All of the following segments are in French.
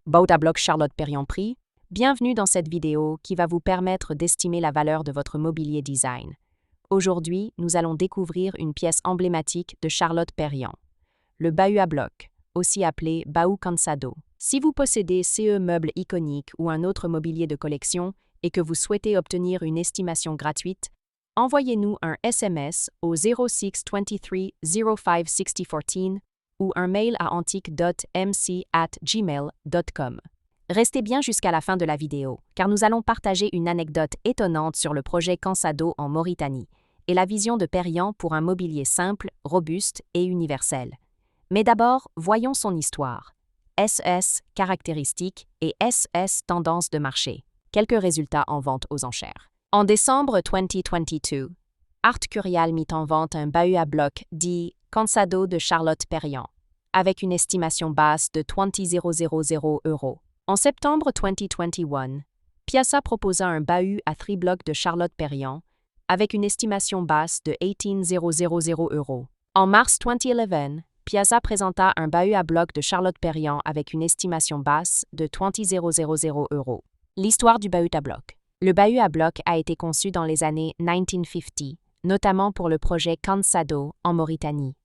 Boat à bloc Charlotte Perriand prix. Bienvenue dans cette vidéo qui va vous permettre d'estimer la valeur de votre mobilier design. Aujourd'hui, nous allons découvrir une pièce emblématique de Charlotte Perriand, le bahut à bloc, aussi appelé bahut cansado. Si vous possédez ce meuble iconique ou un autre mobilier de collection et que vous souhaitez obtenir une estimation gratuite, envoyez-nous un SMS au 0623 05 6014 ou un mail à antique.mc@gmail.com. Restez bien jusqu'à la fin de la vidéo, car nous allons partager une anecdote étonnante sur le projet Cansado en Mauritanie et la vision de Perriand pour un mobilier simple, robuste et universel. Mais d'abord, voyons son histoire. SS caractéristiques et SS tendance de marché. Quelques résultats en vente aux enchères. En décembre 2022, Art Curial mit en vente un bahut à bloc dit Cansado de Charlotte Perriand, avec une estimation basse de 20,000 €. En septembre 2021, Piazza proposa un bahut à 3 blocs de Charlotte Perriand, avec une estimation basse de 18,000 €. En mars 2011, Piazza présenta un bahut à bloc de Charlotte Perriand avec une estimation basse de 20,000 €. L'histoire du bahut à bloc. Le bahut à bloc a été conçu dans les années 1950, notamment pour le projet Cansado en Mauritanie,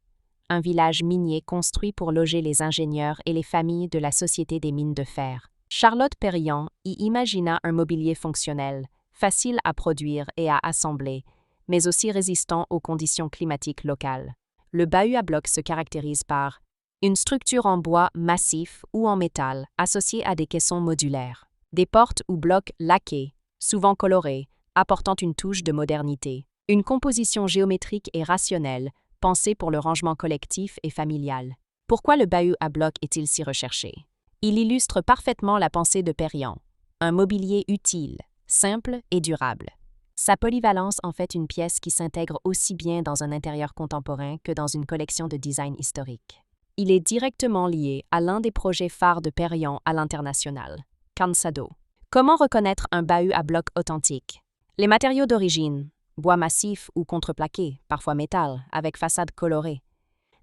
un village minier construit pour loger les ingénieurs et les familles de la Société des mines de fer. Charlotte Perriand y imagina un mobilier fonctionnel, facile à produire et à assembler, mais aussi résistant aux conditions climatiques locales. Le bahut à bloc se caractérise par une structure en bois massif ou en métal associée à des caissons modulaires, des portes ou blocs laqués, souvent colorés, apportant une touche de modernité, une composition géométrique et rationnelle, pensée pour le rangement collectif et familial. Pourquoi le bahut à bloc est-il si recherché? Il illustre parfaitement la pensée de Perriand, un mobilier utile, simple et durable. Sa polyvalence en fait une pièce qui s'intègre aussi bien dans un intérieur contemporain que dans une collection de design historique. Il est directement lié à l'un des projets phares de Perriand à l'international, Cansado. Comment reconnaître un bahut à bloc authentique? Les matériaux d'origine, bois massif ou contreplaqué, parfois métal, avec façade colorée.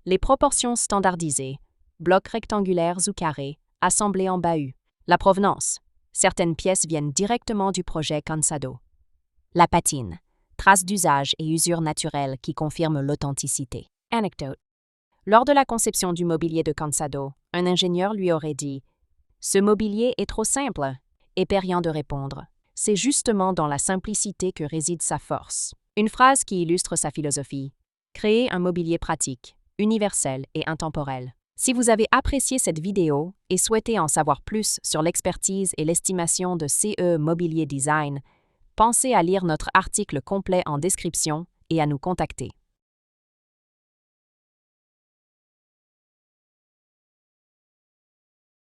Les proportions standardisées, blocs rectangulaires ou carrés, assemblés en bahut. La provenance. Certaines pièces viennent directement du projet Cansado. La patine. Traces d'usage et usure naturelle qui confirment l'authenticité. Anecdote. Lors de la conception du mobilier de Cansado, un ingénieur lui aurait dit « Ce mobilier est trop simple », et Perriand de répondre « C'est justement dans la simplicité que réside sa force ». Une phrase qui illustre sa philosophie. Créer un mobilier pratique, universel et intemporel. Si vous avez apprécié cette vidéo et souhaitez en savoir plus sur l'expertise et l'estimation de CE Mobilier Design, pensez à lire notre article complet en description et à nous contacter.